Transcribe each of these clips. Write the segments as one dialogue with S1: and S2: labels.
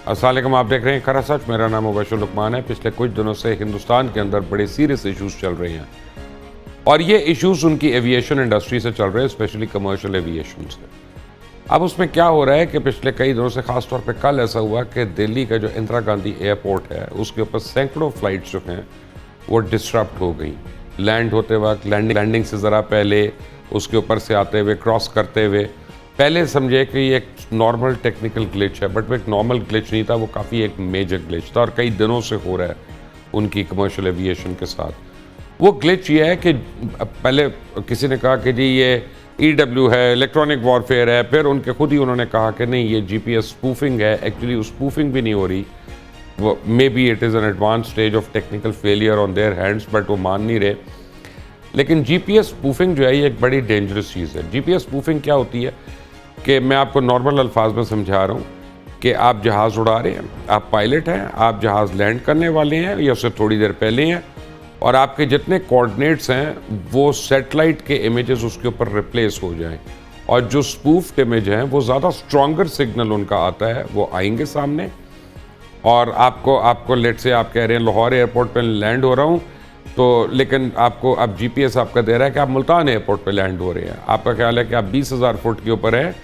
S1: अस्सलाम वालेकुम, आप देख रहे हैं खरा सच। मेरा नाम मुबशर लुकमान है। पिछले कुछ दिनों से हिंदुस्तान के अंदर बड़े सीरियस इश्यूज चल रहे हैं और ये इश्यूज उनकी एविएशन इंडस्ट्री से चल रहे हैं, स्पेशली कमर्शियल एविएशन से। अब उसमें क्या हो रहा है कि पिछले कई दिनों से, खासतौर पे कल ऐसा हुआ कि दिल्ली का जो इंदिरा गांधी एयरपोर्ट है उसके ऊपर सैकड़ों फ्लाइट्स जो हैं वो डिस्टरप्ट हो गई। लैंड होते वक्त, लैंडिंग से ज़रा पहले, उसके ऊपर से आते हुए, क्रॉस करते हुए, पहले समझे कि ये एक नॉर्मल टेक्निकल ग्लिच है, बट वो एक नॉर्मल ग्लिच नहीं था, वो काफ़ी एक मेजर ग्लिच था और कई दिनों से हो रहा है उनकी कमर्शियल एविएशन के साथ। वो ग्लिच ये है कि पहले किसी ने कहा कि जी ये EW है, इलेक्ट्रॉनिक वॉरफेयर है, फिर उनके खुद ही उन्होंने कहा कि नहीं ये GPS स्पूफिंग है। एक्चुअली स्पूफिंग भी नहीं हो रही, वो may be it is an advance stage of technical failure on their hands, but वो मान नहीं रहे। लेकिन GPS स्पूफिंग जो है ये एक बड़ी डेंजरस चीज़ है। GPS स्पूफिंग क्या होती है कि मैं आपको नॉर्मल अल्फाज में समझा रहा हूँ कि आप जहाज़ उड़ा रहे हैं, आप पायलट हैं, आप जहाज़ लैंड करने वाले हैं या उससे थोड़ी देर पहले हैं, और आपके जितने कोऑर्डिनेट्स हैं वो सैटेलाइट के इमेजेस उसके ऊपर रिप्लेस हो जाएं, और जो स्पूफ्ड इमेज हैं वो ज़्यादा स्ट्रॉन्गर सिग्नल उनका आता है, वो आएंगे सामने। और आपको लेट से आप कह रहे हैं लाहौर एयरपोर्ट पर लैंड हो रहा हूँ, तो लेकिन आपको अब GPS आपका दे रहा है कि आप मुल्तान एयरपोर्ट पे लैंड हो रहे हैं। आपका ख्याल है कि आप 20,000 फुट के ऊपर है,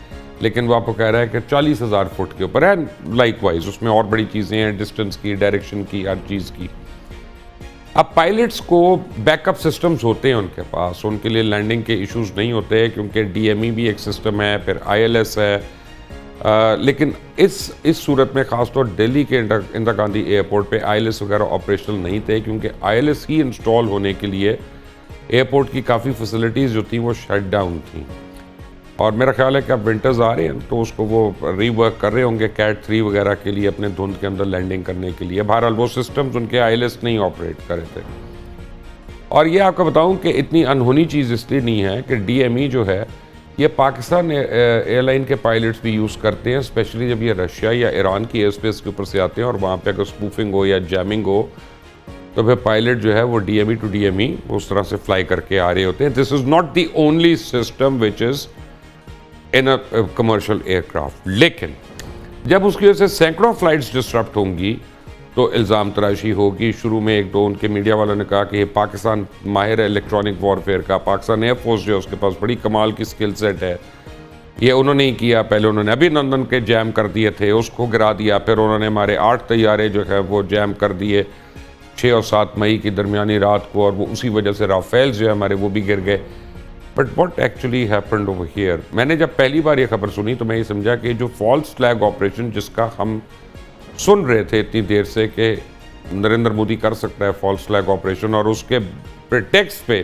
S1: लेकिन वो आपको कह रहा है कि 40,000 फुट के ऊपर है। लाइकवाइज उसमें और बड़ी चीज़ें हैं, डिस्टेंस की, डायरेक्शन की, हर चीज़ की। अब पायलट्स को बैकअप सिस्टम्स होते हैं उनके पास, उनके लिए लैंडिंग के इश्यूज नहीं होते क्योंकि DME भी एक सिस्टम है, फिर ILS है। लेकिन इस सूरत में ख़ासतौर दिल्ली के इंदिरा गांधी एयरपोर्ट पे ILS वगैरह ऑपरेशनल नहीं थे, क्योंकि ILS ही इंस्टॉल होने के लिए एयरपोर्ट की काफ़ी फैसिलिटीज़ जो थी वो शट डाउन थी। और मेरा ख्याल है कि अब विंटर्स आ रहे हैं तो उसको वो रीवर्क कर रहे होंगे कैट 3 वगैरह के लिए, अपने धुंध के अंदर लैंडिंग करने के लिए। बहरहाल वो सिस्टम्स उनके ILS नहीं ऑपरेट कर रहे थे। और ये आपको बताऊं कि इतनी अनहोनी चीज़ इसलिए नहीं है कि DME जो है ये पाकिस्तान एयरलाइन के पायलट्स भी यूज़ करते हैं, स्पेशली जब ये रशिया या ईरान की एयर स्पेस के ऊपर से आते हैं और वहाँ पे अगर स्पूफिंग हो या जैमिंग हो तो फिर पायलट जो है वो DME टू DME उस तरह से फ्लाई करके आ रहे होते हैं। This is not the only system which is in a commercial aircraft. लेकिन जब उसकी वजह से सैकड़ों फ्लाइट्स डिस्टरप्ट होंगी तो इल्ज़ाम तराशी होगी। शुरू में एक दो उनके मीडिया वालों ने कहा कि ये पाकिस्तान माहिर है इलेक्ट्रॉनिक वॉरफेयर का, पाकिस्तान एयरफोर्स जो है उसके पास बड़ी कमाल की स्किल सेट है। ये उन्होंने ही किया, पहले उन्होंने अभिनंदन के जैम कर दिए थे, उसको गिरा दिया, फिर उन्होंने हमारे 8 तैयारे जो है वो जैम कर दिए 6 और 7 मई की दरमियानी रात को, और वो उसी वजह से राफेल जो है हमारे वो भी गिर गए। But what actually happened over here, मैंने जब पहली बार ये खबर सुनी तो मैं ये समझा कि जो फॉल्स फ्लैग ऑपरेशन जिसका हम सुन रहे थे इतनी देर से कि नरेंद्र मोदी कर सकता है फॉल्स फ्लैग ऑपरेशन, और उसके प्रिटेक्स्ट पे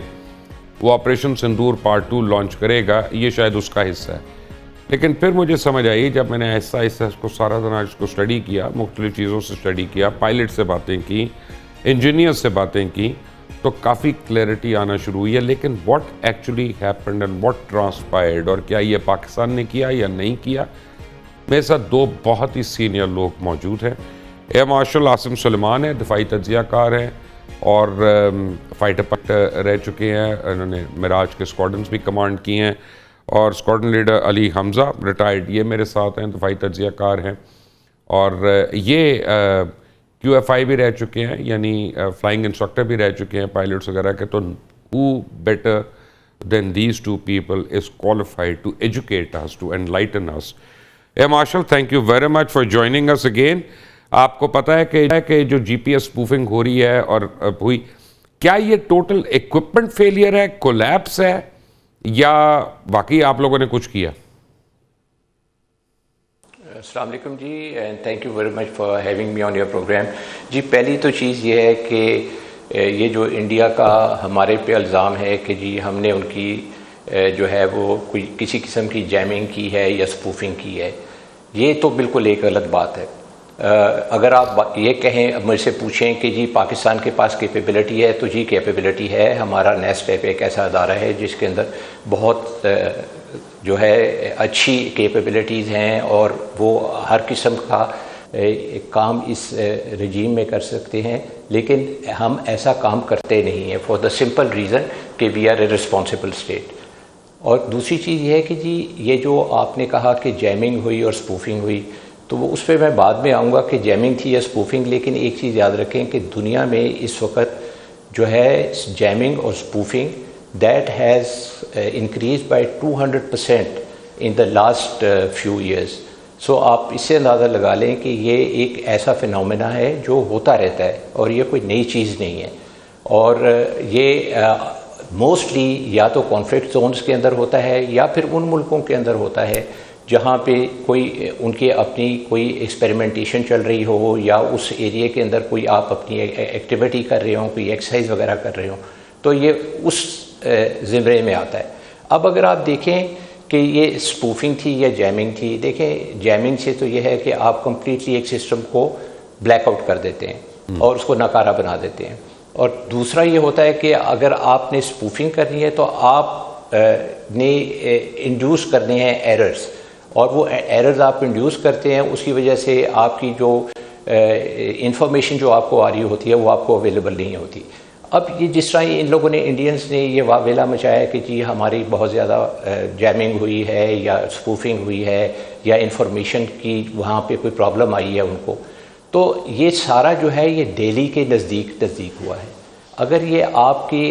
S1: वो ऑपरेशन सिंदूर पार्ट 2 लॉन्च करेगा, ये शायद उसका हिस्सा है। लेकिन फिर मुझे समझ आई जब मैंने ऐसा इसको सारा दिन इसको स्टडी किया, मुख्तलिफ चीज़ों से स्टडी किया, पायलट से बातें की, इंजीनियर्स से बातें की, तो काफ़ी क्लैरिटी आना शुरू हुई है। लेकिन what actually happened and what transpired, और क्या ये पाकिस्तान ने किया या नहीं किया। मेरे साथ दो बहुत ही सीनियर लोग मौजूद हैं। एयर मार्शल आसिम सुलेमान है, दिफाई तज्जियाकार हैं और फाइटर पायलट रह चुके हैं, उन्होंने मिराज के स्क्वाड्रन्स भी कमांड की हैं, और squadron leader Ali Hamza retired, ये मेरे साथ हैं, दिफाई तज्जियाकार हैं, और ये QFI भी रह चुके हैं, यानी फ्लाइंग इंस्ट्रक्टर भी रह चुके हैं पायलट्स वगैरह के। तो who better than these two people is qualified to educate us, to enlighten us. Air Marshal, thank you very much for joining us again. आपको पता है कि जो GPS स्पूफिंग हो रही है और हुई, क्या ये टोटल इक्विपमेंट फेलियर है, कोलैप्स है, या वाकई आप लोगों ने कुछ किया?
S2: अस्सलाम वालेकुम जी, and thank you very much for having me on your programme. जी पहली तो चीज़ ये है कि ये जो इंडिया का हमारे पे इल्ज़ाम है कि जी हमने उनकी जो है वो कोई किसी किस्म की जैमिंग की है या स्पूफिंग की है, ये तो बिल्कुल एक गलत बात है। अगर आप ये कहें, मुझसे पूछें कि जी पाकिस्तान के पास कैपेबिलिटी है, तो जी कैपेबिलिटी है। हमारा नेस्ट एक ऐसा अदारा है जिसके अंदर बहुत जो है अच्छी कैपेबिलिटीज़ हैं और वो हर किस्म का काम इस रजीम में कर सकते हैं, लेकिन हम ऐसा काम करते नहीं हैं फॉर द सिंपल रीज़न कि we are a responsible state. और दूसरी चीज़ ये है कि जी ये जो आपने कहा कि जैमिंग हुई और स्पूफिंग हुई, तो वो उस पर मैं बाद में आऊँगा कि जैमिंग थी या स्पूफिंग। लेकिन एक चीज़ याद रखें कि दुनिया में इस वक्त जो है जैमिंग और spoofing that has increase by 200% in the last few years. So आप इससे अंदाज़ा लगा लें कि ये एक ऐसा फिनोमेना है जो होता रहता है और ये कोई नई चीज़ नहीं है। और ये मोस्टली या तो कॉन्फ्लिक्ट जोन्स के अंदर होता है या फिर उन मुल्कों के अंदर होता है जहाँ पे कोई उनके अपनी कोई एक्सपेरिमेंटेशन चल रही हो या उस एरिया के अंदर कोई आप अपनी एक्टिविटी कर रहे हो, कोई एक्सरसाइज वगैरह कर रहे हो, तो ये उस ज़िम्रे में आता है। अब अगर आप देखें कि ये स्पूफिंग थी या जैमिंग थी, देखें जैमिंग से तो ये है कि आप कम्प्लीटली एक सिस्टम को ब्लैकआउट कर देते हैं और उसको नाकारा बना देते हैं। और दूसरा ये होता है कि अगर आपने स्पूफिंग करनी है तो आप ने इंड्यूस करने हैं एरर्स, और वो एरर्स आप इंड्यूस करते हैं, उसकी वजह से आपकी जो इंफॉर्मेशन जो आपको आ रही होती है वो आपको अवेलेबल नहीं होती। अब ये जिस तरह इन लोगों ने, इंडियंस ने ये वावेला मचाया कि जी हमारी बहुत ज़्यादा जैमिंग हुई है या स्पूफिंग हुई है या इंफॉर्मेशन की वहाँ पे कोई प्रॉब्लम आई है उनको, तो ये सारा जो है ये दिल्ली के नज़दीक हुआ है। अगर ये आपके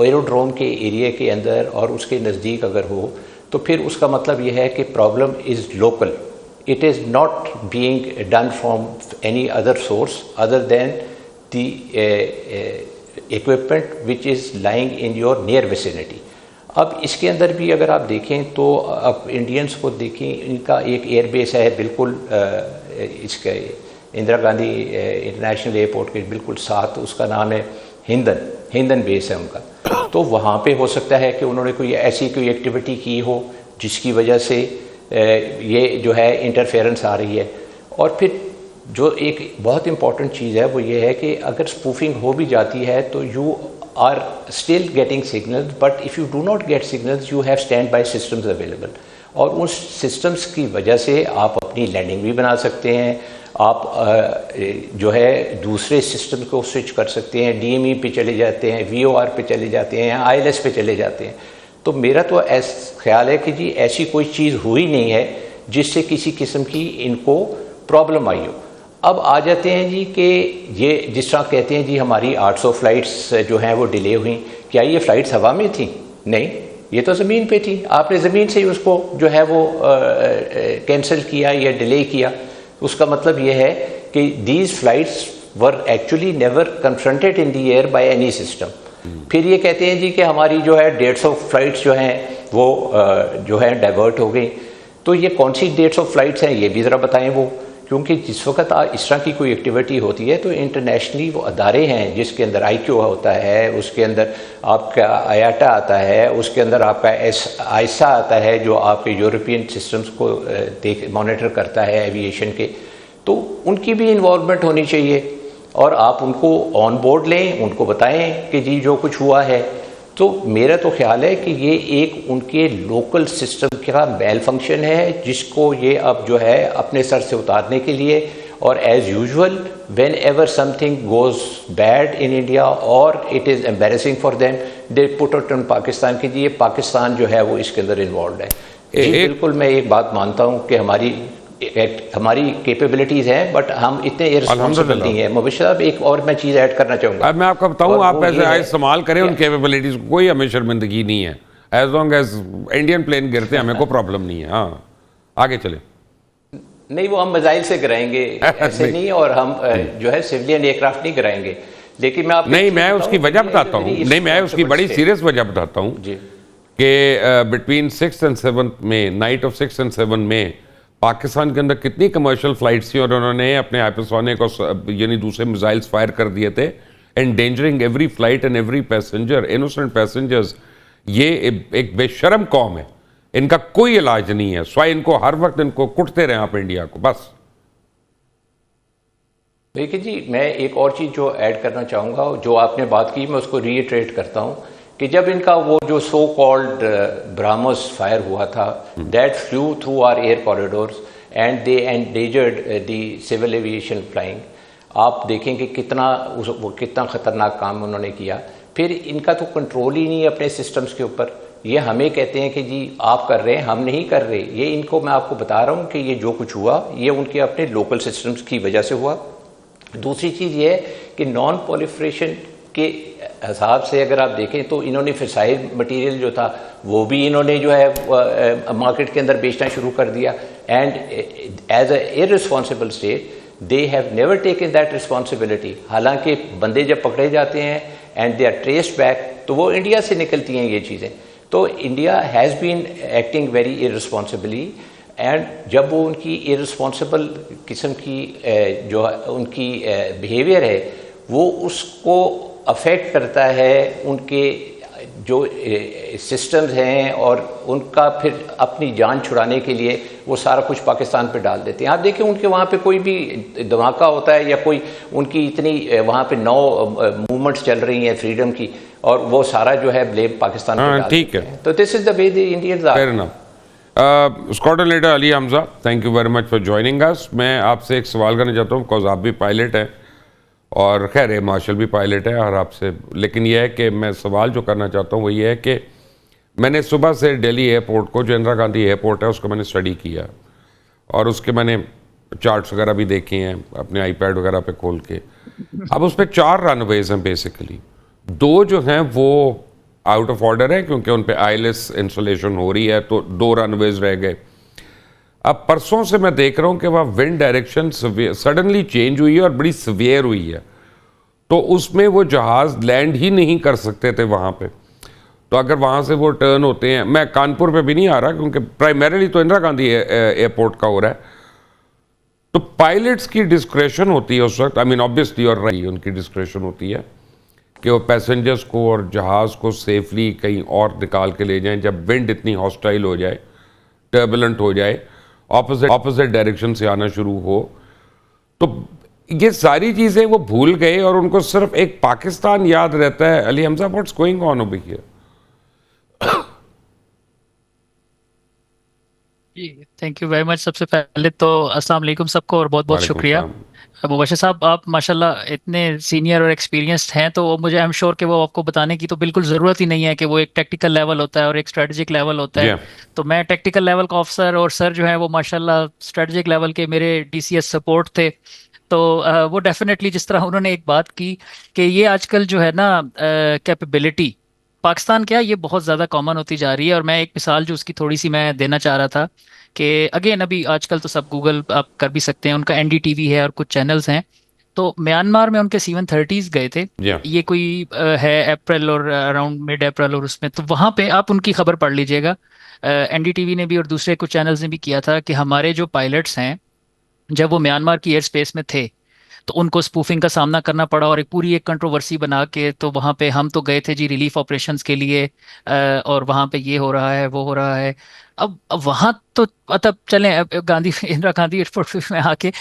S2: एरोड्रोम के एरिया के अंदर और उसके नज़दीक अगर हो तो फिर उसका मतलब ये है कि problem is local, it is not being done from any other source other than the equipment which is lying in your near vicinity. अब इसके अंदर भी अगर आप देखें तो अब इंडियंस को देखें, इनका एक एयरबेस है बिल्कुल इसके इंदिरा गांधी इंटरनेशनल एयरपोर्ट के बिल्कुल साथ, उसका नाम है हिंदन बेस है उनका। तो वहाँ पे हो सकता है कि उन्होंने कोई ऐसी कोई एक्टिविटी की हो जिसकी वजह से ये जो है इंटरफेरेंस आ रही है। और फिर जो एक बहुत इंपॉर्टेंट चीज़ है वो ये है कि अगर स्पूफिंग हो भी जाती है तो you are still getting signals, but if you do not get signals you have stand by systems available, और उन सिस्टम्स की वजह से आप अपनी लैंडिंग भी बना सकते हैं, आप जो है दूसरे सिस्टम को स्विच कर सकते हैं, DME पे चले जाते हैं, VOR पे चले जाते हैं, ILS पे चले जाते हैं। तो मेरा तो ऐसा ख्याल है कि जी ऐसी कोई चीज़ हुई नहीं है जिससे किसी किस्म की इनको प्रॉब्लम आई हो। अब आ जाते हैं जी कि ये जिस तरह कहते हैं जी हमारी 800 फ़्लाइट्स जो हैं वो डिले हुई, क्या ये फ़्लाइट्स हवा में थी? नहीं, ये तो ज़मीन पे थी, आपने ज़मीन से ही उसको जो है वो कैंसिल किया या डिले किया। उसका मतलब ये है कि these flights were actually never confronted in the air by any system. फिर ये कहते हैं जी कि हमारी जो है 150 फ्लाइट्स जो हैं वो जो है डाइवर्ट हो गई। तो ये कौन सी 150 फ्लाइट्स हैं ये भी ज़रा बताएं वो, क्योंकि जिस वक्त इस तरह की कोई एक्टिविटी होती है तो इंटरनेशनली वो अदारे हैं जिसके अंदर IQ होता है, उसके अंदर आपका IATA आता है, उसके अंदर आपका AISA आता है जो आपके यूरोपियन सिस्टम्स को मॉनिटर करता है एविएशन के, तो उनकी भी इन्वॉल्वमेंट होनी चाहिए और आप उनको ऑन बोर्ड लें, उनको बताएं कि जी जो कुछ हुआ है। तो मेरा तो ख्याल है कि ये एक उनके लोकल सिस्टम का मेल फंक्शन है जिसको ये अब जो है अपने सर से उतारने के लिए, और as usual whenever something goes bad in India और it is embarrassing for them they put it on Pakistan के जी पाकिस्तान जो है वो इसके अंदर इन्वॉल्व है। जी बिल्कुल, मैं एक बात मानता हूँ कि हमारी कैपेबिलिटीज़ हैं बट हम इतने इररिस्पॉन्सिबल नहीं है। मुबश्शिर साहब एक और मैं चीज़ ऐड करना चाहूँगा।
S1: अब मैं आपको बताऊँ, आप ऐसे इस्तेमाल करें उन कैपेबिलिटीज़ को, कोई हमें शर्मिंदगी नहीं है। As long as Indian plane गिरते हैं हमें कोई प्रॉब्लम नहीं है। हाँ आगे चले।
S2: नहीं, वो हम मिसाइल से गिराएंगे ऐसे नहीं, और हम जो है सिविलियन एयरक्राफ्ट नहीं गिराएंगे। लेकिन मैं आपको
S1: नहीं, मैं उसकी वजह बताता हूँ, नहीं मैं उसकी बड़ी सीरियस वजह बताता हूँ कि बिटवीन 6 and 7 में, नाइट ऑफ 6 and 7 में पाकिस्तान के अंदर कितनी कमर्शियल फ्लाइट्स थी और उन्होंने अपने हाइपरसोनिक और यानी दूसरे मिसाइल्स फायर कर दिए थे, endangering every flight and every passenger, innocent passengers. ये एक बेशरम कौम है, इनका कोई इलाज नहीं है, स्वाय इनको हर वक्त इनको कुटते रहे आप इंडिया को बस।
S2: देखिए जी, मैं एक और चीज़ जो ऐड करना चाहूँगा, जो आपने बात की मैं उसको रीइटरेट करता हूँ कि जब इनका वो जो सो कॉल्ड ब्राह्मस फायर हुआ था, that flew through our air corridors and they endangered the civil aviation flying. आप देखें कि कितना ख़तरनाक काम उन्होंने किया। फिर इनका तो कंट्रोल ही नहीं है अपने सिस्टम्स के ऊपर, ये हमें कहते हैं कि जी आप कर रहे हैं, हम नहीं कर रहे। ये इनको मैं आपको बता रहा हूँ कि ये जो कुछ हुआ ये उनके अपने लोकल सिस्टम्स की वजह से हुआ। दूसरी चीज़ ये है कि नॉन प्रोलिफरेशन के हिसाब से अगर आप देखें तो इन्होंने फिसाइल मटेरियल जो था वो भी इन्होंने जो है मार्केट के अंदर बेचना शुरू कर दिया। And as a irresponsible state they have never taken that responsibility. हालांकि बंदे जब पकड़े जाते हैं and they are traced back तो वो इंडिया से निकलती हैं ये चीज़ें। तो India has been acting very irresponsibly and जब वो उनकी इररिस्पॉन्सिबल किस्म की जो उनकी बिहेवियर है वो उसको अफेक्ट करता है उनके जो सिस्टम्स हैं और उनका फिर अपनी जान छुड़ाने के लिए वो सारा कुछ पाकिस्तान पे डाल देते हैं। आप देखें उनके वहाँ पे कोई भी धमाका होता है या कोई उनकी इतनी वहाँ पे 9 मूवमेंट्स चल रही हैं फ्रीडम की और वो सारा जो है ब्लेम पाकिस्तान पे डाल
S1: ठीक
S2: देते
S1: है।
S2: हैं। तो this is the way the Indians are.
S1: Fair enough. Squadron leader Ali Hamza, thank you very much for joining us. मैं आपसे एक सवाल करना चाहता हूँ बिकॉज आप भी पायलट हैं और खैर एयर मार्शल भी पायलट है और आपसे, लेकिन यह है कि मैं सवाल जो करना चाहता हूँ वो ये है कि मैंने सुबह से दिल्ली एयरपोर्ट को, जो इंदिरा गांधी एयरपोर्ट है, उसको मैंने स्टडी किया और उसके मैंने चार्ट्स वगैरह भी देखे हैं अपने आईपैड वगैरह पे खोल के। अब उस पर 4 रनवेज हैं बेसिकली। 2 जो हैं वो आउट ऑफ ऑर्डर है क्योंकि उन पे आईएलएस इंस्टॉलेशन हो रही है, तो 2 रनवेज रह गए। अब परसों से मैं देख रहा हूं कि वह विंड डायरेक्शन सडनली चेंज हुई है और बड़ी सवेयर हुई है, तो उसमें वो जहाज लैंड ही नहीं कर सकते थे वहां पे। तो अगर वहां से वो टर्न होते हैं, मैं कानपुर पे भी नहीं आ रहा क्योंकि प्राइमरीली तो इंदिरा गांधी एयरपोर्ट का हो रहा है, तो पायलट्स की डिस्क्रेशन होती है उस वक्त। आई मीन ऑब्वियसली और रही उनकी डिस्क्रेशन होती है कि वो पैसेंजर्स को और जहाज को सेफली कहीं और निकाल के ले जाएं जब विंड इतनी हॉस्टाइल हो जाए, टर्बुलेंट हो जाए, ऑपोजिट डायरेक्शन से आना शुरू हो। तो ये सारी चीजें वो भूल गए और उनको सिर्फ एक पाकिस्तान याद रहता है। Ali Hamza, what's going on over here?
S3: जी थैंक यू वेरी मच। सबसे पहले तो अस्सलाम वालेकुम सबको और बहुत बहुत
S1: वालेकुम
S3: शुक्रिया।
S1: सलाम।
S3: मुबशर साहब, आप माशाल्लाह इतने सीनियर और एक्सपीरियंस्ड हैं, तो मुझे आई एम श्योर कि वो आपको बताने की तो बिल्कुल ज़रूरत ही नहीं है कि वो एक टेक्निकल लेवल होता है और एक स्ट्रेटजिक लेवल होता
S1: जी
S3: है।
S1: हाँ।
S3: तो मैं टेक्निकल लेवल का ऑफिसर और सर जो है वो माशाल्लाह स्ट्रेटजिक लेवल के मेरे डीसीएस सपोर्ट थे। तो वो डेफिनेटली जिस तरह उन्होंने एक बात की कि ये आजकल जो है ना कैपेबिलिटी पाकिस्तान क्या ये बहुत ज़्यादा कॉमन होती जा रही है। और मैं एक मिसाल जो उसकी थोड़ी सी मैं देना चाह रहा था कि अगेन अभी आजकल तो सब गूगल आप कर भी सकते हैं, उनका एनडीटीवी है और कुछ चैनल्स हैं। तो म्यांमार में उनके C-130s गए थे।
S1: जी हाँ।
S3: ये कोई है अप्रैल और अराउंड मिड अप्रैल, और उसमें तो वहाँ पे आप उनकी खबर पढ़ लीजिएगा। एनडीटीवी ने भी और दूसरे कुछ चैनल्स ने भी किया था कि हमारे जो पायलट्स हैं जब वो म्यांमार की एयर स्पेस में थे तो उनको स्पूफिंग का सामना करना पड़ा और एक पूरी एक कंट्रोवर्सी बना के, तो वहाँ पे हम तो गए थे जी रिलीफ ऑपरेशंस के लिए और वहाँ पे ये हो रहा है वो हो रहा है। अब वहाँ तो मतलब चलें, अब गांधी इंदिरा गांधी एयरपोर्ट में आके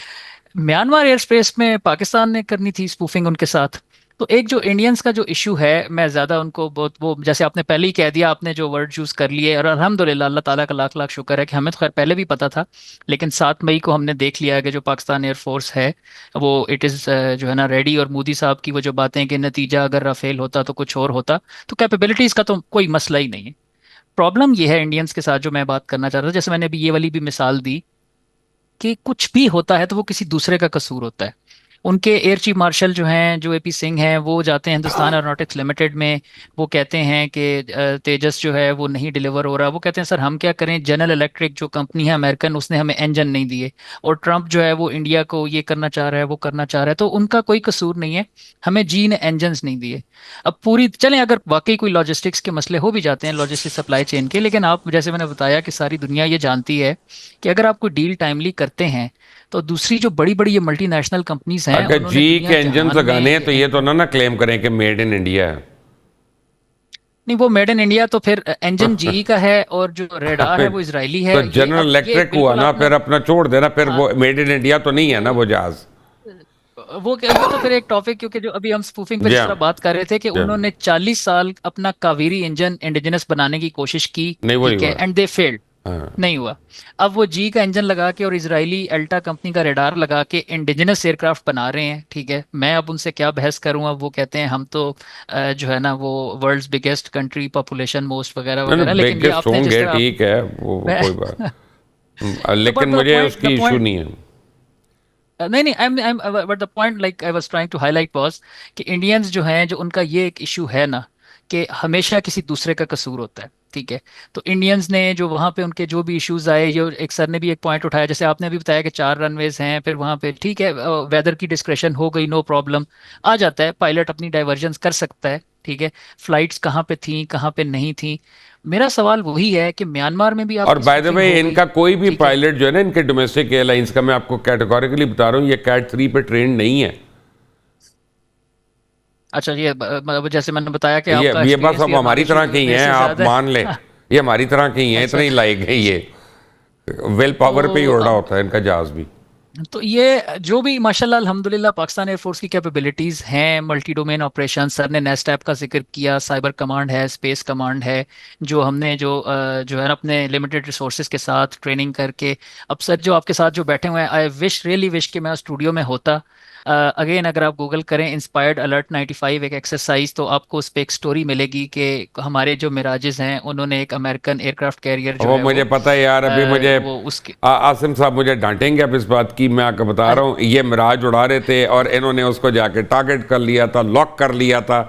S3: म्यांमार एयर स्पेस में पाकिस्तान ने करनी थी स्पूफिंग उनके साथ। तो एक जो इंडियंस का जो इशू है, मैं ज़्यादा उनको बहुत वो जैसे आपने पहले ही कह दिया, आपने जो वर्ड यूज़ कर लिए, और अल्हम्दुलिल्लाह अल्लाह ताला का लाख लाख शुक्र है कि हमें तो खैर पहले भी पता था, लेकिन 7 मई को हमने देख लिया है कि जो पाकिस्तान एयरफोर्स है वो इट इज़ जो है ना रेडी। और मोदी साहब की वो जो बातें कि नतीजा अगर राफेल होता तो कुछ और होता, तो कैपेबिलिटीज़ का तो कोई मसला ही नहीं है। प्रॉब्लम ये है इंडियंस के साथ जो मैं बात करना चाह रहा था, जैसे मैंने अभी ये वाली भी मिसाल दी कि कुछ भी होता है तो वो किसी दूसरे का कसूर होता है। उनके एयर चीफ मार्शल जो हैं, जो एपी सिंह हैं, वो जाते हैं हिंदुस्तान एरोनॉटिक्स लिमिटेड में, वो कहते हैं कि तेजस जो है वो नहीं डिलीवर हो रहा। वो कहते हैं सर हम क्या करें, जनरल इलेक्ट्रिक जो कंपनी है अमेरिकन, उसने हमें इंजन नहीं दिए, और ट्रंप जो है वो इंडिया को ये करना चाह रहा है वो करना चाह रहा है, तो उनका कोई कसूर नहीं है, हमें जी ने इंजन्स नहीं दिए। अब पूरी चलें, अगर वाकई कोई लॉजिस्टिक्स के मसले हो भी जाते हैं लॉजिस्टिक सप्लाई चेन के, लेकिन आप जैसे मैंने बताया कि सारी दुनिया ये जानती है कि अगर आप कोई डील टाइमली करते हैं तो दूसरी जो बड़ी बड़ी ये मल्टीनेशनल कंपनीज हैं,
S1: अगर
S3: उन्होंने
S1: जी
S3: दुनिया
S1: के इंजन
S3: जहान
S1: लगाने हैं
S3: में
S1: तो ये तो ना क्लेम करें कि मेड इन इंडिया है।
S3: नहीं, वो मेड इन इंडिया तो फिर इंजन जीई का है और जो रेडार है वो इजरायली है।
S1: तो
S3: ये
S1: जनरल
S3: अब ये
S1: इलेक्ट्रिक हुआ
S3: बिल्कुल
S1: ना,
S3: आपने
S1: फिर अपना छोड़ देना, फिर
S3: हाँ,
S1: वो मेड इन इंडिया तो नहीं है ना वो जहाज।
S3: वो तो फिर एक टॉपिक, क्योंकि जो अभी हम स्पूफिंग पे
S1: जी
S3: जिस
S1: हाँ।
S3: तरह बात कर रहे थे कि
S1: जी हाँ।
S3: उन्होंने 40 साल अपना कावेरी इंजन इंडिजिनस बनाने की कोशिश की,
S1: नहीं वो नहीं
S3: ठीक है,
S1: हुआ।
S3: And they failed. नहीं हुआ। अब वो जी का इंजन लगा के और इजरायली एल्टा कंपनी का रेडार लगा के इंडिजिनस एयरक्राफ्ट बना रहे हैं, ठीक है। मैं अब उनसे क्या बहस करूं, अब वो कहते हैं हम तो जो है ना वो world's biggest country, population most वगैरह
S1: नहीं
S3: वगैरह,
S1: नहीं,
S3: लेकिन ये
S1: बिगेस्ट
S3: आपने जिस
S1: होंगे,
S3: तरह
S1: ठीक है, वो
S3: मैं
S1: कोई बात।
S3: तो
S1: लेकिन मुझे उसकी इशू नहीं है।
S3: नहीं नहीं, I am but the point like I was trying to highlight was कि इंडियंस जो हैं, जो उनका ये एक इशू है ना कि हमेशा किसी दूसरे का कसूर होता है, ठीक है। तो इंडियंस ने जो वहाँ पे उनके जो भी इश्यूज आए, जो एक सर ने भी एक पॉइंट उठाया, जैसे आपने अभी बताया कि 4 रनवेज हैं, फिर वहाँ पे ठीक है वेदर की डिस्क्रेशन हो गई, नो प्रॉब्लम, आ जाता है, पायलट अपनी डाइवर्जन कर सकता है, ठीक है। फ्लाइट्स कहाँ पे थी कहाँ पे नहीं थी। मेरा सवाल वही है कि म्यांमार में भी
S1: और
S3: आपकी
S1: बाय द
S3: स्पूफिंग
S1: वे,
S3: हो गई,
S1: इनका कोई भी
S3: ठीक है।
S1: पायलट जो है ना, इनके डोमेस्टिक एयरलाइंस का, मैं आपको कैटेगोरिकली बता रहा हूँ, ये कैट 3 पे ट्रेन नहीं है।
S3: अच्छा, ये मतलब जैसे मैंने बताया कि
S1: ये
S3: आपका
S1: ये बस
S3: एक्सपीरियंस भी
S1: अब हमारी
S3: हमारे
S1: तरह के ही
S3: में
S1: हैं,
S3: से
S1: आप
S3: ज्यादा
S1: मान लें।
S3: है।
S1: ये हमारी तरह के ही हैं,
S3: अच्छा,
S1: इतने ही लायक है ये। विल पावर पे ही
S3: तो
S1: उड़ रहा होता है इनका जहाज भी।
S3: तो ये जो भी माशाल्लाह अल्हम्दुलिल्लाह पाकिस्तान एयरफोर्स की कैपेबिलिटीज़ हैं, मल्टी डोमेन ऑपरेशन, सर ने नेस्टैप का जिक्र किया, साइबर कमांड है, स्पेस कमांड है, जो हमने जो है ना अपने लिमिटेड रिसोर्सेज के साथ ट्रेनिंग करके, अब सर जो आपके साथ जो बैठे हुए हैं, आई विश रियली विश कि मैं स्टूडियो में होता। अगेन अगर आप गूगल करें इंस्पायर्ड अलर्ट 95 एक एक्सरसाइज, तो आपको उस पर एक स्टोरी मिलेगी कि हमारे जो मिराजेस हैं उन्होंने एक अमेरिकन एयरक्राफ्ट कैरियर जो
S1: वो
S3: है
S1: मुझे पता है यार, अभी मुझे
S3: वो उसके
S1: आसिम साहब मुझे डांटेंगे अब इस बात की, मैं आपको बता रहा हूँ, ये मिराज उड़ा रहे थे और इन्होंने उसको जाके टारगेट कर लिया था, लॉक कर लिया था।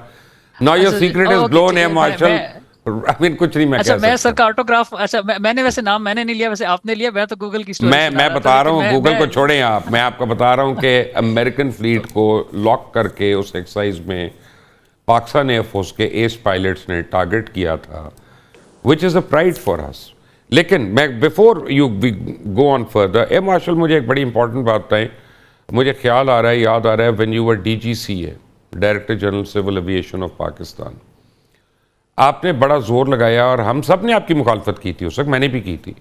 S1: नाउ योर
S3: अच्छा
S1: सीक्रेट इज
S3: ओके,
S1: ब्लोन
S3: ठीक
S1: है
S3: है।
S1: मार्शल। आई मीन कुछ नहीं मैं
S3: अच्छा,
S1: कह
S3: मैं सर
S1: सकता।
S3: का ऑटोग्राफ, अच्छा मैंने वैसे नाम मैंने नहीं लिया, वैसे आपने लिया, मैं तो गूगल की स्टोरी सुना
S1: मैं
S3: रहा था,
S1: बता रहा
S3: लेकिन
S1: हूँ,
S3: मैं
S1: गूगल
S3: मैं
S1: को छोड़ें आप, मैं आपको बता रहा हूँ कि अमेरिकन फ्लीट को लॉक करके उस एक्सरसाइज में पाकिस्तान एयरफोर्स के एस पायलट्स ने टारगेट किया था, which is a pride for us. लेकिन मैं before you go on further, air marshal, मुझे एक बड़ी इंपॉर्टेंट बात बताएं। मुझे ख्याल आ रहा है, याद आ रहा है, when you were DGCA, director general civil aviation of Pakistan, आपने बड़ा जोर लगाया और हम सब ने आपकी मुखालफत की थी उस वक्त, मैंने भी की थी।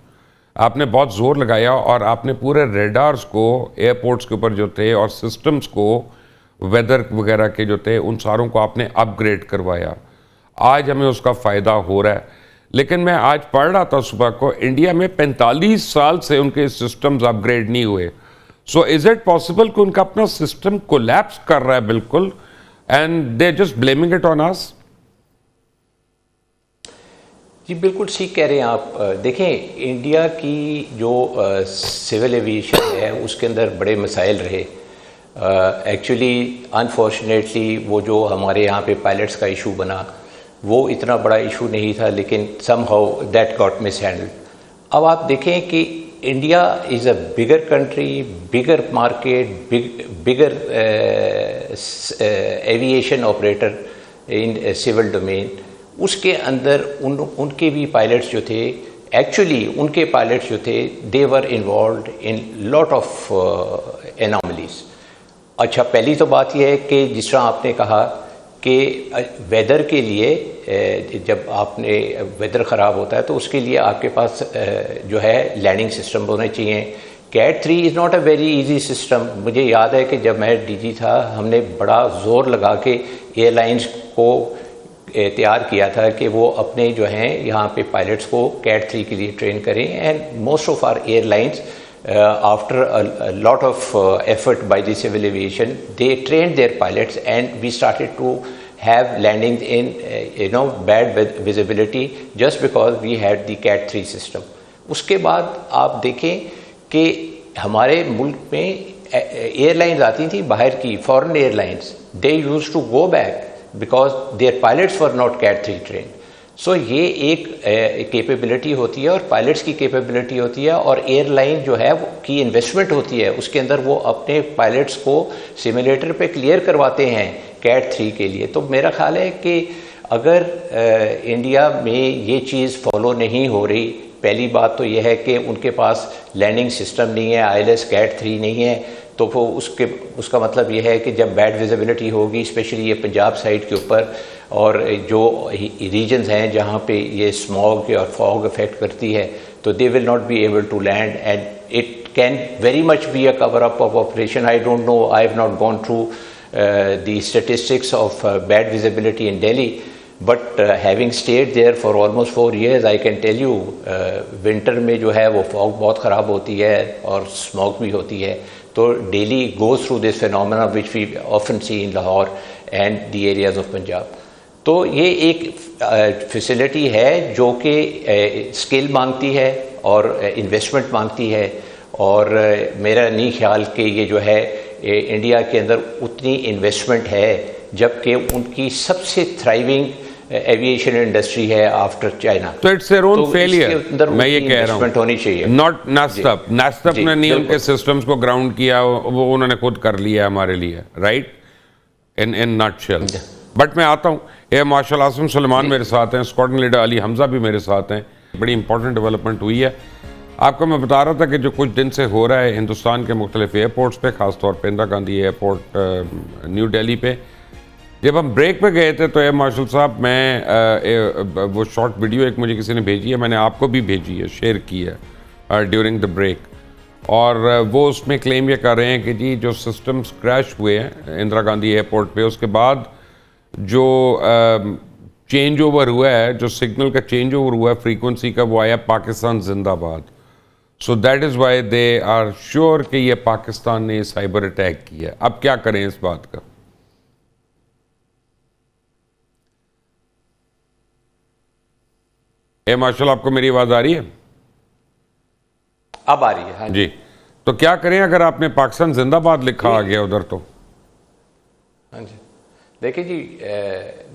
S1: आपने बहुत जोर लगाया और आपने पूरे रेडार्स को एयरपोर्ट्स के ऊपर जो थे और सिस्टम्स को, वेदर वगैरह के जो थे, उन सारों को आपने अपग्रेड करवाया। आज हमें उसका फ़ायदा हो रहा है। लेकिन मैं आज पढ़ रहा था सुबह को, इंडिया में 45 साल से उनके सिस्टम्स अपग्रेड नहीं हुए। सो इज़ इट पॉसिबल कि उनका अपना सिस्टम कोलैप्स कर रहा है बिल्कुल, and they just blaming it on us?
S2: जी बिल्कुल ठीक कह रहे हैं आप। देखें, इंडिया की जो सिविल एविएशन है उसके अंदर बड़े मसाइल रहे। एक्चुअली अनफॉर्चुनेटली वो जो हमारे यहाँ पे पायलट्स का इशू बना, वो इतना बड़ा इशू नहीं था, लेकिन somehow that got mishandled. अब आप देखें कि India is a bigger country, bigger market, bigger aviation operator in civil domain. उसके अंदर उनके भी पायलट्स जो थे, एक्चुअली उनके पायलट्स जो थे, they were involved in lot of anomalies. अच्छा, पहली तो बात यह है कि जिस तरह आपने कहा कि वेदर के लिए, जब आपने वेदर ख़राब होता है तो उसके लिए आपके पास जो है लैंडिंग सिस्टम होने चाहिए। Cat 3 is not a very easy system. मुझे याद है कि जब मैं DG था, हमने बड़ा ज़ोर लगा के एयरलाइंस को तैयार किया था कि वो अपने जो हैं यहाँ पे पायलट्स को कैट 3 के लिए ट्रेन करें। And most of our airlines after a lot of effort by the civil aviation, they trained their pilots and we started to have landings in bad visibility just because we had the Cat 3 system. उसके बाद आप देखें कि हमारे मुल्क में airlines आती थी बाहर की, foreign airlines, they used to go back because their pilots were not Cat 3 trained. सो ये एक कैपेबिलिटी होती है और पायलट्स की कैपेबिलिटी होती है, और एयरलाइन जो है वो की इन्वेस्टमेंट होती है उसके अंदर। वो अपने पायलट्स को सिमुलेटर पे क्लियर करवाते हैं कैट 3 के लिए। तो मेरा ख्याल है कि अगर इंडिया में ये चीज़ फॉलो नहीं हो रही, पहली बात तो यह है कि उनके पास लैंडिंग सिस्टम नहीं है, ILS कैट 3 नहीं है, तो वो उसका मतलब यह है कि जब बैड विजिबिलिटी होगी, स्पेशली ये पंजाब साइड के ऊपर और जो रीजन्स हैं जहाँ पे ये स्मॉग और फॉग अफेक्ट करती है, तो they will not be able to land and it can very much be a cover up of operation. I don't know, I have not gone through the statistics of bad visibility in Delhi, but having stayed there for almost 4 years I can tell you winter में जो है वो fog बहुत ख़राब होती है और smoke भी होती है, तो daily goes through this phenomena which we often see in Lahore and the areas of Punjab. तो ये एक फैसिलिटी है जो कि स्किल मांगती है और इन्वेस्टमेंट मांगती है, और मेरा नहीं ख्याल कि ये जो है इंडिया के अंदर उतनी इन्वेस्टमेंट है, जबकि उनकी सबसे थ्राइविंग एविएशन इंडस्ट्री है आफ्टर चाइना।
S1: तो इट्स देयर ओन फेलियर, मैं ये कह रहा हूँ,
S2: होनी चाहिए,
S1: नॉट नास्टअप ने नहीं उनके सिस्टम्स को ग्राउंड किया, वो उन्होंने खुद कर लिया हमारे लिए, राइट, इन नटशेल। बट मैं आता हूँ, ये मार्शल आसिम सुलेमान मेरे साथ हैं, स्क्वाड्रन लीडर अली हमजा भी मेरे साथ हैं। बड़ी इंपॉर्टेंट डेवलपमेंट हुई है। आपको मैं बता रहा था कि जो कुछ दिन से हो रहा है हिंदुस्तान के मुख्तलिफ एयरपोर्ट्स पे, ख़ासतौर पर इंदिरा गांधी एयरपोर्ट न्यू दिल्ली पे, जब हम ब्रेक पे गए थे तो ये मार्शल साहब, मैं वो शॉर्ट वीडियो एक मुझे किसी ने भेजी है, मैंने आपको भी भेजी है, शेयर की है ड्यूरिंग द ब्रेक, और वो उसमें क्लेम ये कर रहे हैं कि जी जो सिस्टम्स क्रैश हुए हैं इंदिरा गांधी एयरपोर्ट पे, उसके बाद जो चेंज ओवर हुआ है, जो सिग्नल का चेंज ओवर हुआ है फ्रीक्वेंसी का, वो आया पाकिस्तान जिंदाबाद। So that is why they are sure कि ये पाकिस्तान ने साइबर अटैक किया। अब क्या करें इस बात का? मार्शल, आपको मेरी आवाज़ आ रही है?
S2: अब आ रही है, हाँ
S1: जी। तो क्या करें अगर आपने पाकिस्तान जिंदाबाद लिखा आ गया उधर तो?
S2: हाँ जी, देखिए जी,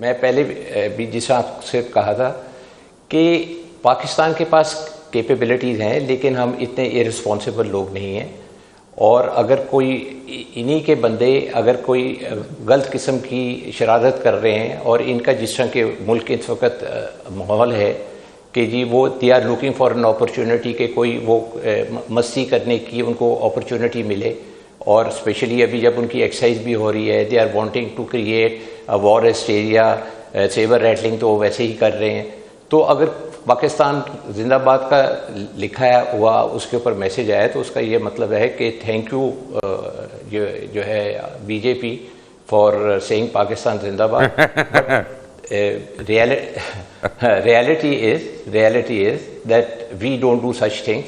S2: मैं पहले भी जिस आपसे कहा था कि पाकिस्तान के पास कैपेबिलिटीज़ हैं, लेकिन हम इतने इररिस्पॉन्सिबल लोग नहीं हैं, और अगर कोई इन्हीं के बंदे अगर कोई गलत किस्म की शरारत कर रहे हैं, और इनका जिस तरह के मुल्क इस वक्त माहौल है कि जी वो they are looking for an opportunity, के कोई वो मस्ती करने की उनको अपॉर्चुनिटी मिले, और स्पेशली अभी जब उनकी एक्सरसाइज भी हो रही है, they are wanting to create a war hysteria, sabre rattling, तो वो वैसे ही कर रहे हैं। तो अगर पाकिस्तान जिंदाबाद का लिखा हुआ उसके ऊपर मैसेज आया, तो उसका ये मतलब है कि थैंक यू जो है बीजेपी फॉर सेइंग पाकिस्तान जिंदाबाद। reality is that we don't do such things,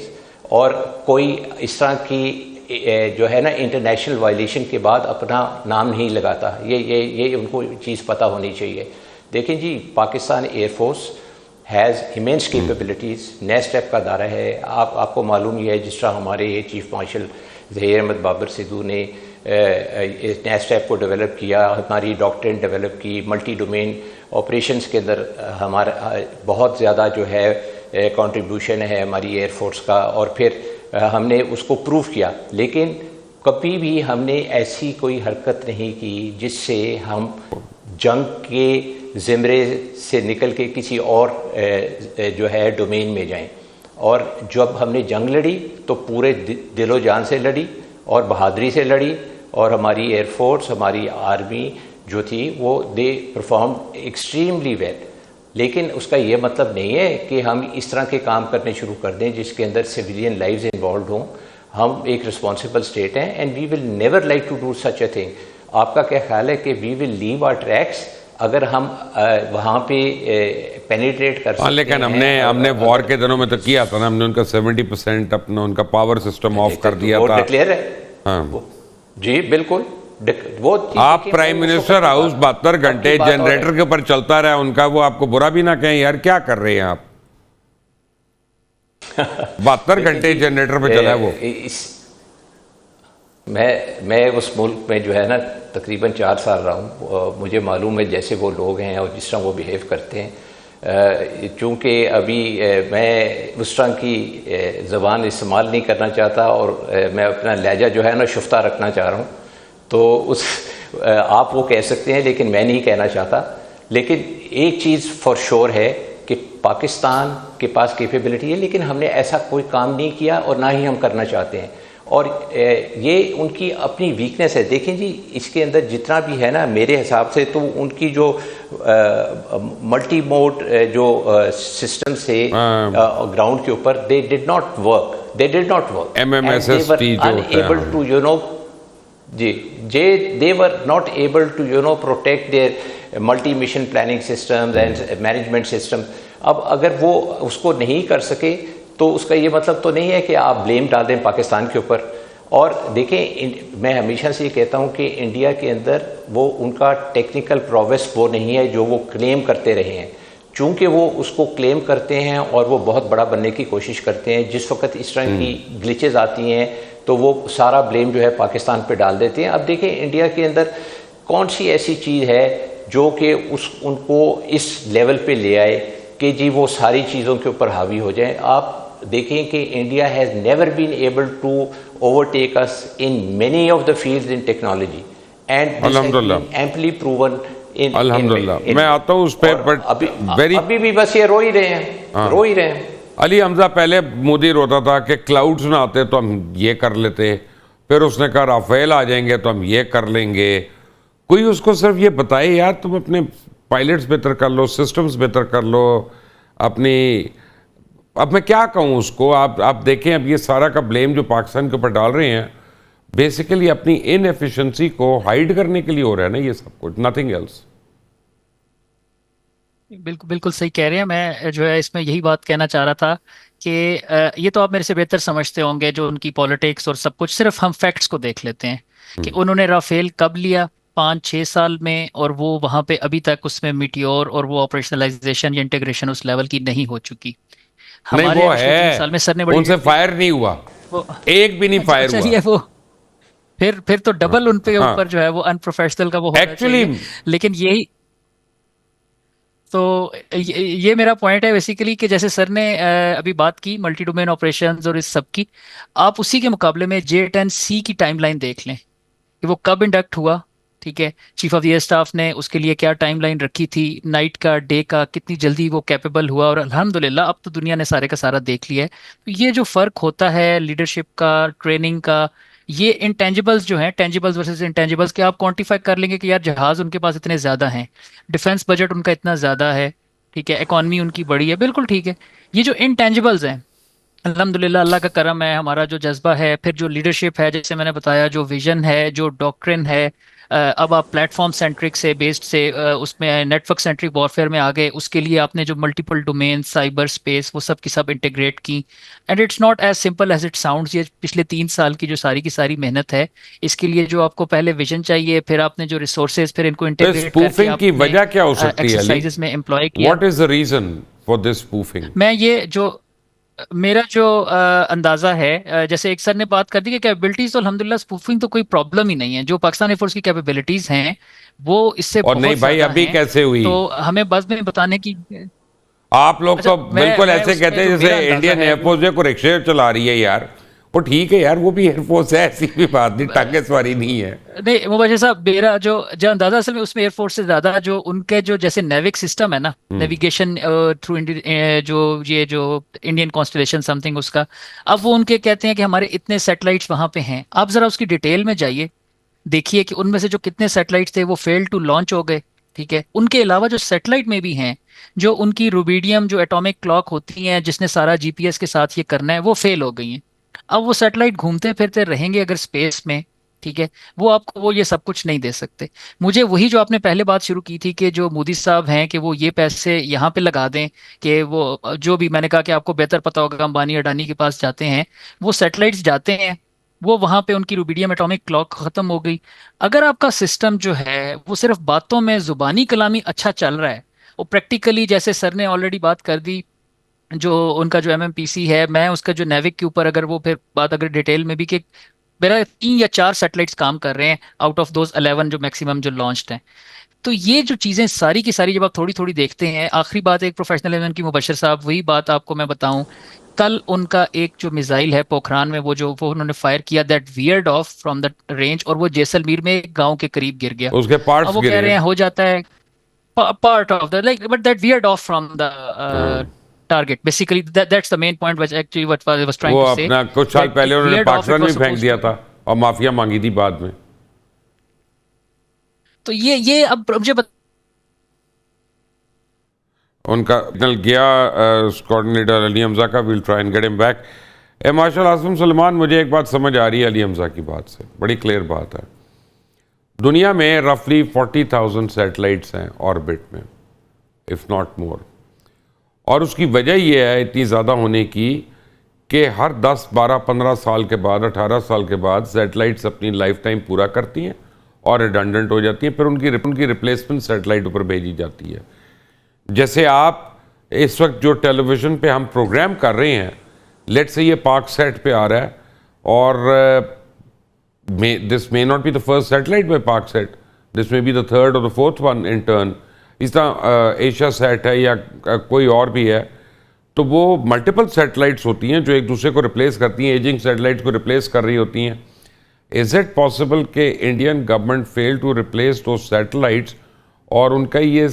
S2: और कोई इस तरह की जो है ना इंटरनेशनल वायलेशन के बाद अपना नाम नहीं लगाता। ये उनको चीज़ पता होनी चाहिए। देखें जी, Pakistan air force has immense capabilities, नेस्टैप का दायरा है, आपको मालूम ही है, जिस तरह हमारे चीफ मार्शल ज़हीर अहमद बाबर सिद्धू ने नेस्टैप को डेवलप किया, हमारी डॉक्ट्रिन डेवलप की, मल्टी डोमेन ऑपरेशंस के अंदर हमारा बहुत ज़्यादा जो है कंट्रीब्यूशन है हमारी एयरफोर्स का, और फिर हमने उसको प्रूव किया। लेकिन कभी भी हमने ऐसी कोई हरकत नहीं की जिससे हम जंग के ज़िमरे से निकल के किसी और जो है डोमेन में जाएं। और जब हमने जंग लड़ी तो पूरे दिलो जान से लड़ी और बहादुरी से लड़ी, और हमारी एयरफोर्स, हमारी आर्मी जो थी वो दे परफॉर्म एक्सट्रीमली वेल। लेकिन उसका ये मतलब नहीं है कि हम इस तरह के काम करने शुरू कर दें जिसके अंदर सिविलियन लाइव्स इन्वॉल्व हों। हम एक रिस्पॉन्सिबल स्टेट हैं, and we will never like to do such a thing. आपका क्या ख्याल है कि we will leave our tracks अगर हम वहाँ पे पेनिट्रेट कर सकते हैं?
S1: लेकिन हमने वॉर के दिनों में तो किया था ना, हमने उनका 70% अपना उनका पावर सिस्टम ऑफ कर दिया था।
S2: क्लियर है?
S1: हाँ
S2: जी बिल्कुल। वो
S1: आप प्राइम मिनिस्टर हाउस 72 घंटे जनरेटर के ऊपर चलता रहा उनका, वो आपको बुरा भी ना कहें यार क्या कर रहे हैं आप? 72 घंटे जनरेटर पे चला है वो।
S2: मैं उस मुल्क में जो है ना तकरीबन 4 साल रहा हूँ, मुझे मालूम है जैसे वो लोग हैं और जिस तरह वो बिहेव करते हैं। चूँकि अभी मैं उस तरह की ज़बान इस्तेमाल नहीं करना चाहता, और मैं अपना लहजा जो है ना शुफ्ता रखना चाह रहा हूँ, तो आप वो कह सकते हैं, लेकिन मैं नहीं कहना चाहता। लेकिन एक चीज़ फॉर श्योर है कि पाकिस्तान के पास कैपेबिलिटी है, लेकिन हमने ऐसा कोई काम नहीं किया और ना ही हम करना चाहते हैं, और ये उनकी अपनी वीकनेस है। देखें जी, इसके अंदर जितना भी है ना, मेरे हिसाब से तो उनकी जो मल्टी मोड जो सिस्टम से ग्राउंड के ऊपर, they did not work
S1: MMSST
S2: unable to they were not able to protect their multi mission planning system and management system. अब अगर वो उसको नहीं कर सके तो उसका ये मतलब तो नहीं है कि आप ब्लेम डाल दें पाकिस्तान के ऊपर। और देखें, मैं हमेशा से ये कहता हूँ कि इंडिया के अंदर वो उनका टेक्निकल प्रोग्रेस वो नहीं है जो वो क्लेम करते रहे हैं। चूँकि वो उसको क्लेम करते हैं और वो बहुत बड़ा बनने की कोशिश करते हैं, जिस वक्त इस तरह की ग्लिचेस आती हैं तो वो सारा ब्लेम जो है पाकिस्तान पे डाल देते हैं। अब देखें, इंडिया के अंदर कौन सी ऐसी चीज़ है जो कि उनको इस लेवल पे ले आए कि जी वो सारी चीज़ों के ऊपर हावी हो जाए। आप देखें कि India has never been able to overtake us in many of the fields in technology and amply proven in.
S1: अल्हम्दुलिल्लाह। मैं आता हूँ उस पर, बट
S2: अभी भी बस ये रो ही रहे हैं, रो ही रहे हैं।
S1: अली हमजा, पहले मोदी रोता था कि क्लाउड्स ना आते तो हम ये कर लेते, फिर उसने कहा राफेल आ जाएंगे तो हम ये कर लेंगे। कोई उसको सिर्फ ये बताए यार तुम अपने पायलट्स बेहतर कर लो, सिस्टम्स बेहतर कर लो अपनी। अब मैं क्या कहूँ उसको, आप देखें अब ये सारा का ब्लेम जो पाकिस्तान के ऊपर डाल रहे हैं बेसिकली अपनी इनएफिशिएंसी को हाइड करने के लिए हो रहा है ना ये सब कुछ, नथिंग एल्स।
S3: बिल्कुल बिल्कुल सही कह रहे हैं। मैं जो है इसमें यही बात कहना चाह रहा था कि ये तो आप मेरे से बेहतर समझते होंगे जो उनकी पॉलिटिक्स और सब कुछ। सिर्फ हम फैक्ट्स को देख लेते हैं कि उन्होंने राफेल कब लिया, 5-6 साल में, और वो वहां पे अभी तक उसमें मीटियोर और वो ऑपरेशनलाइजेशन या इंटीग्रेशन उस लेवल की नहीं हो चुकी।
S1: नहीं
S3: हमारे
S1: वो
S3: पिछले 3 साल में सर ने बड़ी
S1: उनसे फायर नहीं हुआ,
S3: वो
S1: एक भी नहीं फायर हुआ।
S3: चलिए वो फिर तो डबल उन पे
S1: हाँ
S3: ऊपर जो है वो अनप्रोफेशनल का वो होना
S1: एक्चुअली।
S3: चाहिए। लेकिन यही तो ये मेरा पॉइंट है बेसिकली कि जैसे सर ने अभी बात की मल्टी डोमेन ऑपरेशंस और इस सब की, आप उसी के मुकाबले में J10C की टाइमलाइन देख लें कि वो कब इंडक्ट हुआ। ठीक है, chief of the air staff ने उसके लिए क्या टाइमलाइन रखी थी, नाइट का, डे का, कितनी जल्दी वो कैपेबल हुआ, और अल्हम्दुलिल्लाह अब तो दुनिया ने सारे का सारा देख लिया है। तो ये जो फर्क होता है लीडरशिप का, ट्रेनिंग का, ये इंटेंजिबल्स जो हैं, टेंजिबल्स वर्सेस इंटेंजिबल्स, के आप क्वांटिफाई कर लेंगे कि यार जहाज उनके पास इतने ज़्यादा हैं, डिफेंस बजट उनका इतना ज़्यादा है, ठीक है, इकॉनमी उनकी बड़ी है, बिल्कुल ठीक है। ये जो इंटेंजिबल्स हैं, अल्हम्दुलिल्लाह अल्लाह का करम है, हमारा जो जज्बा है, फिर जो लीडरशिप है, जैसे मैंने बताया, जो विजन है, जो डॉक्ट्रिन है, अब आप प्लेटफॉर्म सेंट्रिक से बेस्ड से उसमें नेटवर्क सेंट्रिक वॉरफेयर में आ गए। उसके लिए आपने जो मल्टीपल डोमेन, साइबर स्पेस, वो सब की सब इंटीग्रेट की। And it's not as simple as it sounds. ये पिछले 3 साल की जो सारी की सारी मेहनत है, इसके लिए जो आपको पहले विजन चाहिए, फिर आपने जो रिसोर्सेज, फिर इनको
S1: तो
S3: इंटीग्रेट
S1: स्पूफिंग
S3: करके
S1: की वजह क्या हो सकती है अली?
S3: एक्सरसाइजेस में एम्प्लॉय किया।
S1: What is the reason for this spoofing?
S3: मैं ये जो मेरा जो अंदाजा है, जैसे एक सर ने बात कर दी कि कैपेबिलिटीज तो अल्हम्दुलिल्लाह स्पूफिंग तो कोई प्रॉब्लम ही नहीं है। जो पाकिस्तान एयरफोर्स की कैपेबिलिटीज हैं वो इससे
S1: और नहीं
S3: बहुत
S1: भाई
S3: ज्यादा
S1: अभी
S3: हैं।
S1: कैसे हुई?
S3: तो हमें बस में बताने की।
S1: आप लोग
S3: अच्छा,
S1: तो बिल्कुल
S3: मैं
S1: ऐसे
S3: उसमें
S1: कहते हैं
S3: जो
S1: जैसे
S3: मेरा अंदाजा
S1: इंडियन
S3: है
S1: एयरफोर्स जो रिक्शे चला रही है यार। वो ठीक है यार, वो भी एयरफोर्स है, ऐसी भी बात नहीं, टांगे सवारी नहीं है।
S3: नहीं मुबashir साहब, मेरा जो जो अंदाजा असल में उसमें एयरफोर्स से ज्यादा जो उनके जो जैसे नेविक सिस्टम है ना, नेविगेशन थ्रू जो इंडियन कॉन्स्टलेशन समथिंग उसका, अब वो उनके कहते हैं कि हमारे इतने सैटेलाइट्स वहां पे हैं। आप जरा उसकी डिटेल में जाइए, देखिए कि उनमें से जो कितने सैटेलाइट थे वो फेल टू लॉन्च हो गए। ठीक है, उनके अलावा जो सैटेलाइट में भी हैं, जो उनकी रुबीडियम जो एटॉमिक क्लॉक होती हैं जिसने सारा जीपीएस के साथ ये करना है, वो फेल हो गई हैं। अब वो सैटेलाइट घूमते फिरते रहेंगे अगर स्पेस में, ठीक है, वो आपको वो ये सब कुछ नहीं दे सकते। मुझे वही जो आपने पहले बात शुरू की थी कि जो मोदी साहब हैं कि वो ये पैसे यहाँ पे लगा दें, कि वो जो भी मैंने कहा कि आपको बेहतर पता होगा, अंबानी अडानी के पास जाते हैं, वो सैटेलाइट्स जाते हैं, वो वहां पे उनकी रुबीडियम एटॉमिक क्लॉक खत्म हो गई। अगर आपका सिस्टम जो है वो सिर्फ बातों में जुबानी कलामी अच्छा चल रहा है, वो प्रैक्टिकली जैसे सर ने ऑलरेडी बात कर दी, जो उनका जो एमएमपीसी है, मैं उसका जो नेविक के ऊपर अगर वो फिर बात अगर डिटेल में भी कि मेरा 3 या 4 सैटेलाइट्स काम कर रहे हैं आउट ऑफ दोज 11 जो मैक्सिमम जो लॉन्च्ड हैं। तो ये जो चीज़ें सारी की सारी जब आप थोड़ी थोड़ी देखते हैं, आखिरी बात एक प्रोफेशनल एलिमेंट की, मुबशर साहब वही बात आपको मैं बताऊं, कल उनका एक जो मिसाइल है पोखरान में, वो उन्होंने फायर किया, that weird of from the range, और वो जैसलमेर में एक गांव के करीब गिर गया।
S1: उसके
S3: अब
S1: पार्ट्स
S3: वो कह
S1: गिरे
S3: रहे हैं
S1: हैं।
S3: हो जाता है part of the like, but that weird of from the target, basically that's the main point which actually what I was trying
S1: वो
S3: टू से,
S1: अपना कुछ साल
S3: दैट
S1: पहले
S3: इट
S1: उन्होंने
S3: weird of, it
S1: Pakistan
S3: was
S1: में फेंक
S3: सपोज्ड
S1: दिया
S3: टू।
S1: था और माफिया मांगी थी बाद में।
S3: तो ये अब मुझे
S1: उनका सिग्नल गया स्क्वाड्रन लीडर अली हमजा का। Will try and get him back. Marshal Asim Suleman, मुझे एक बात समझ आ रही है अली हमजा की बात से, बड़ी क्लियर बात है। दुनिया में रफली 40,000 सैटेलाइट्स हैं ऑर्बिट में, इफ़ नॉट मोर। और उसकी वजह यह है इतनी ज़्यादा होने की कि हर 10, 12, 15 साल के बाद, 18 साल के बाद सैटेलाइट्स अपनी लाइफ टाइम पूरा करती हैं और रिडंडेंट हो जाती हैं, फिर उनकी रिप्लेसमेंट सैटेलाइट ऊपर भेजी जाती है। जैसे आप इस वक्त जो टेलीविज़न पे हम प्रोग्राम कर रहे हैं, लेट से ये पाक सेट पे आ रहा है, और this may not be the first satellite by Paksat, this may be the third or the fourth one in turn. इस तरह एशिया सेट है या कोई और भी है, तो वो मल्टीपल सैटेलाइट्स होती हैं जो एक दूसरे को रिप्लेस करती हैं, एजिंग सैटेलाइट्स को रिप्लेस कर रही होती हैं। इज़ इट पॉसिबल कि Indian government fail to replace दो सैटेलाइट्स, और उनका ये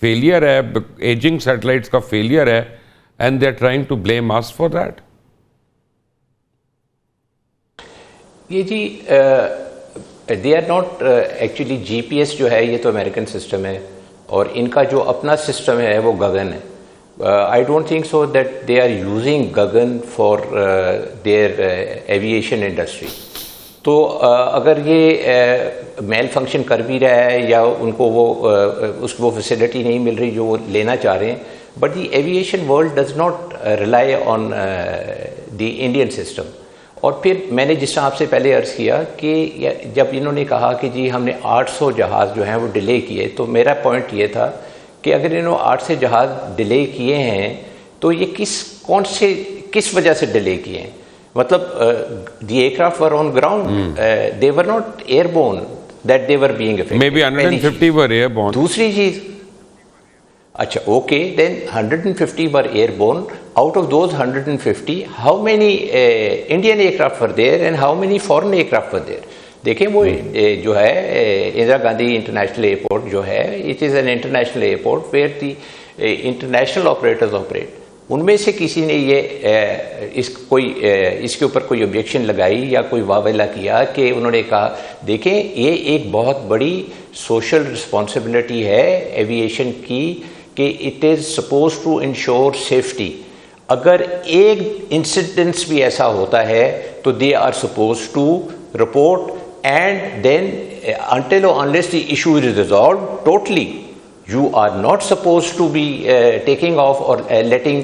S1: फेलियर है, एजिंग सैटेलाइट्स का फेलियर है, and they are trying to blame us for that?
S2: ये जी they are not actually, GPS जो है ये तो अमेरिकन सिस्टम है, और इनका जो अपना सिस्टम है वो गगन है। I don't think so that they are using GAGAN for their aviation industry. तो अगर ये मेल फंक्शन कर भी रहा है या उनको वो फैसिलिटी नहीं मिल रही जो वो लेना चाह रहे हैं, but the aviation world does not rely on the Indian system. और फिर मैंने जिस तरह आपसे पहले अर्ज़ किया कि जब इन्होंने कहा कि जी हमने 800 जहाज़ जो हैं वो डिले किए, तो मेरा पॉइंट ये था कि अगर इन्होंने 800 जहाज़ डिले किए हैं तो ये किस वजह से डिले किए हैं? मतलब the aircraft were on ground, they were not airborne that they were being affected.
S1: Maybe 150 were airborne.
S2: दूसरी चीज़, अच्छा okay, then 150 were airborne. Out of those 150, how many Indian aircraft were there and how many foreign aircraft were there? देखें वो जो है Indira Gandhi international airport जो है, it is an international airport where the international operators operate. उनमें से किसी ने ये इसके ऊपर कोई ऑब्जेक्शन लगाई या कोई वावेला किया कि उन्होंने कहा देखें ये एक बहुत बड़ी सोशल रिस्पॉन्सिबिलिटी है एविएशन की कि it is suppose to ensure safety. अगर एक इंसिडेंस भी ऐसा होता है तो they are suppose to report, and then until or unless the issue is resolved totally, you are not supposed to be taking off or letting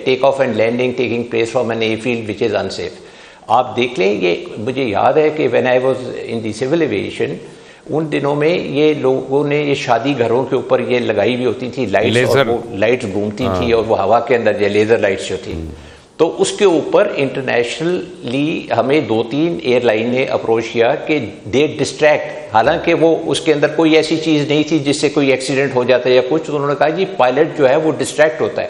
S2: take off and landing taking place from an airfield which is unsafe. आप देख लें, ये मुझे याद है कि when I was in the civil aviation, उन दिनों में ये लोगों ने ये शादी घरों के ऊपर ये लगाई हुई होती थी लाइट्स, और वो लाइट्स घूमती थी और वो हवा के अंदर ये लेज़र लाइट्स जो थी, तो उसके ऊपर इंटरनेशनली हमें 2-3 एयरलाइन ने अप्रोच किया कि दे डिस्ट्रैक्ट, हालांकि वो उसके अंदर कोई ऐसी चीज़ नहीं थी जिससे कोई एक्सीडेंट हो जाता है या कुछ, तो उन्होंने कहा जी पायलट जो है वो डिस्ट्रैक्ट होता है।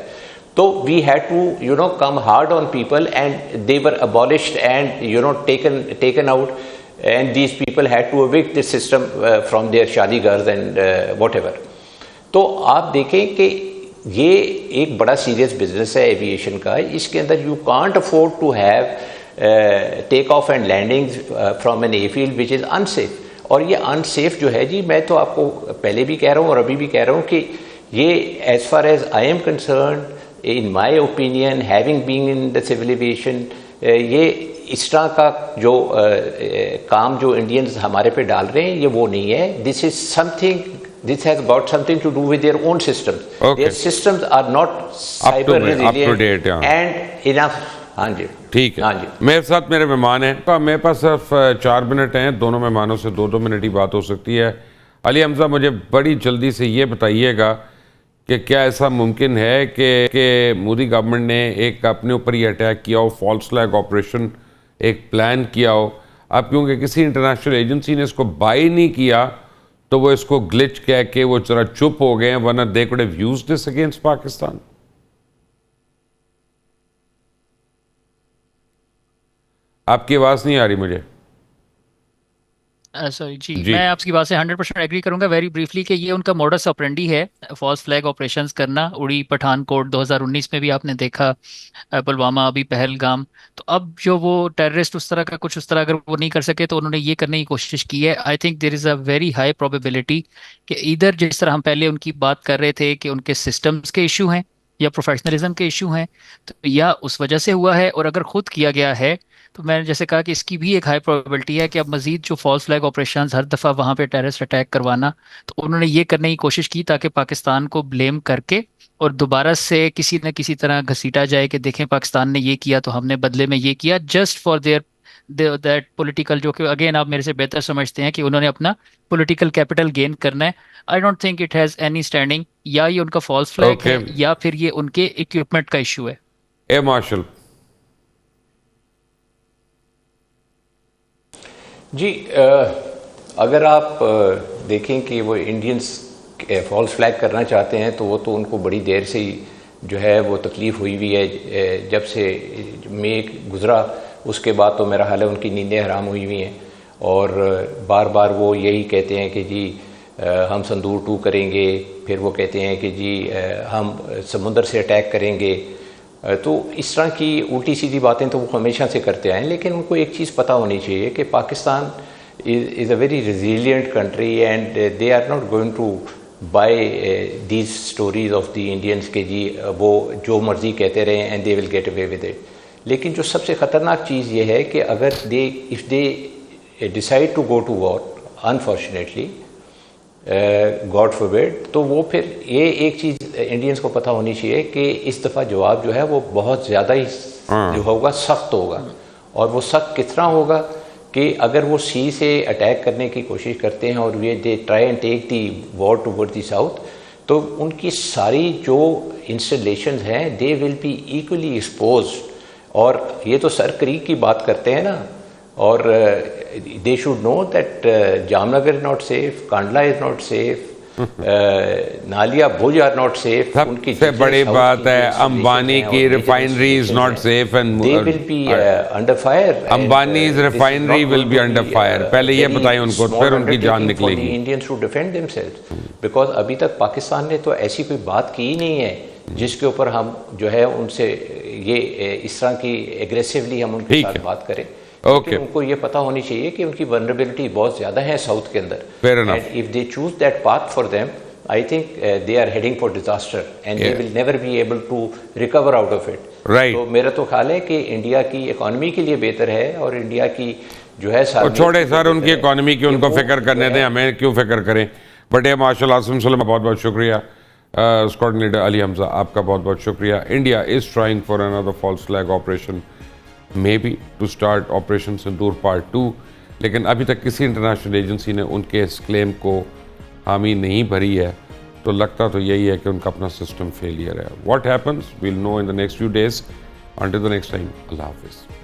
S2: तो we had to come hard on people and they were abolished and taken out, and these people had to evict this system from their शादीगर्स and whatever। तो आप देखें कि ये एक बड़ा सीरियस बिजनेस है एविएशन का, इसके अंदर you can't afford to have take off and landing from an airfield which is unsafe. और ये अनसेफ जो है जी, मैं तो आपको पहले भी कह रहा हूँ और अभी भी कह रहा हूँ कि ये as far as I am concern, in my opinion, having been in the civil aviation, ये इस तरह का जो काम जो इंडियंस हमारे पे डाल रहे हैं ये वो नहीं है। This is something, this has got something to do with their own systems.
S1: Okay.
S2: Their systems are not cyber resilient and enough। हाँ जी,
S1: ठीक है।
S2: हाँ जी,
S1: मेरे साथ मेरे मेहमान हैं, तो मेरे पास सिर्फ 4 मिनट हैं, दोनों मेहमानों से 2-2 मिनट ही बात हो सकती है। अली हमजा, मुझे बड़ी जल्दी से ये बताइएगा कि क्या ऐसा मुमकिन है कि मोदी गवर्नमेंट ने एक अपने ऊपर ही अटैक किया हो, फॉल्स फ्लैग ऑपरेशन एक प्लान किया हो, अब क्योंकि किसी इंटरनेशनल एजेंसी ने इसको बाय नहीं किया तो वो इसको ग्लिच कह के वो जरा चुप हो गए, वरना they could have used this against Pakistan. आपकी आवाज नहीं आ रही मुझे।
S3: सॉरी जी, मैं आपकी बात से 100% एग्री करूंगा। वेरी ब्रीफली कि ये उनका मोडस ऑपरेंडी है, फॉल्स फ्लैग ऑपरेशंस करना। उड़ी, पठानकोट 2019 में भी आपने देखा, पुलवामा, अभी पहलगाम। तो अब जो वो टेररिस्ट उस तरह का कुछ उस तरह अगर वो नहीं कर सके तो उन्होंने ये करने की कोशिश की है। I think there is a very high probability कि इधर जिस तरह हम पहले उनकी बात कर रहे थे कि उनके सिस्टम्स के इशू हैं या प्रोफेशनलिज्म के इशू हैं, तो या उस वजह से हुआ है, और अगर खुद किया गया है तो मैंने जैसे कहा कि इसकी भी एक हाई प्रोबेबिलिटी है कि अब मजीद जो फॉल्स फ्लैग ऑपरेशंस हर दफ़ा वहाँ पे टेररिस्ट अटैक करवाना, तो उन्होंने ये करने की कोशिश की ताकि पाकिस्तान को ब्लेम करके और दोबारा से किसी न किसी तरह घसीटा जाए कि देखें पाकिस्तान ने ये किया तो हमने बदले में ये किया, just for their that political, जो कि अगेन आप मेरे से बेहतर समझते हैं कि उन्होंने अपना पॉलिटिकल कैपिटल गेन करना है। I don't think it has any standing, या ये उनका फॉल्स फ्लैग
S1: ओके।
S3: है या फिर ये उनके इक्विपमेंट का इशू है।
S1: ए मार्शल।
S2: जी अगर आप देखें कि वो इंडियंस फॉल्स फ्लैग करना चाहते हैं तो वो तो उनको बड़ी देर से ही जो है वो तकलीफ़ हुई हुई है। जब से मई गुज़रा उसके बाद तो मेरा हाल है उनकी नींदें हराम हुई हुई हैं, और बार बार वो यही कहते हैं कि जी हम संदूर 2 करेंगे, फिर वो कहते हैं कि जी हम समुंदर से अटैक करेंगे। तो इस तरह की उल्टी सीधी बातें तो वो हमेशा से करते आए हैं, लेकिन उनको एक चीज़ पता होनी चाहिए कि Pakistan is a very resilient country and they are not going to buy these stories of the Indians के जी वो जो मर्ज़ी कहते रहें and they will get away with it. लेकिन जो सबसे ख़तरनाक चीज़ ये है कि अगर if they decide to go to war unfortunately God forbid, तो वो फिर ये एक चीज़ इंडियंस को पता होनी चाहिए कि इस दफ़ा जवाब जो है वो बहुत ज़्यादा ही जो होगा सख्त होगा। और वो सख्त कितना होगा कि अगर वो सी से अटैक करने की कोशिश करते हैं और ये they try and take the war toward the south, तो उनकी सारी जो इंस्टॉलेशंस हैं they will be equally exposed. और ये तो सर क्रीक की बात करते हैं ना, और they should know that Jamnagar is not safe, Kandla is not safe, Naliya Bhuj are not safe.
S1: सबसे बड़ी बात है अंबानी की refinery is not safe and
S2: they will be under fire.
S1: Ambani's refinery will be under fire. पहले ये बताएं उनको, फिर उनकी जान निकलेगी।
S2: Indians to defend themselves, because अभी तक पाकिस्तान ने तो ऐसी कोई बात की ही नहीं है जिसके ऊपर हम जो है उनसे ये इस तरह की एग्रेसिवली हम उनके साथ बात करें।
S1: ओके,
S2: उनको ये पता होनी चाहिए कि उनकी वनरेबिलिटी बहुत ज़्यादा है साउथ के अंदर।
S1: Fair enough.
S2: And if they choose that path for them, I think they are heading for disaster and they will never be able to recover out of it.
S1: Right.
S2: तो मेरा तो ख्याल है कि इंडिया की economy के लिए बेहतर है, और इंडिया की जो है
S1: छोड़े सर उनकी इकोनॉमी की, उनको फिक्र करने दें, हमें क्यों फिक्र करें। बट मार्शल आसिम सलेम, बहुत बहुत शुक्रिया। स्क्वाड लीडर अली हमजा, आपका बहुत बहुत शुक्रिया। India is trying for another false flag operation, maybe to start operation Sindoor part 2, लेकिन अभी तक किसी इंटरनेशनल एजेंसी ने उनके इस क्लेम को हामी नहीं भरी है। तो लगता तो यही है कि उनका अपना सिस्टम फेलियर है। What happens we'll know in the next few days. Until the next time, अल्लाह हाफिज़।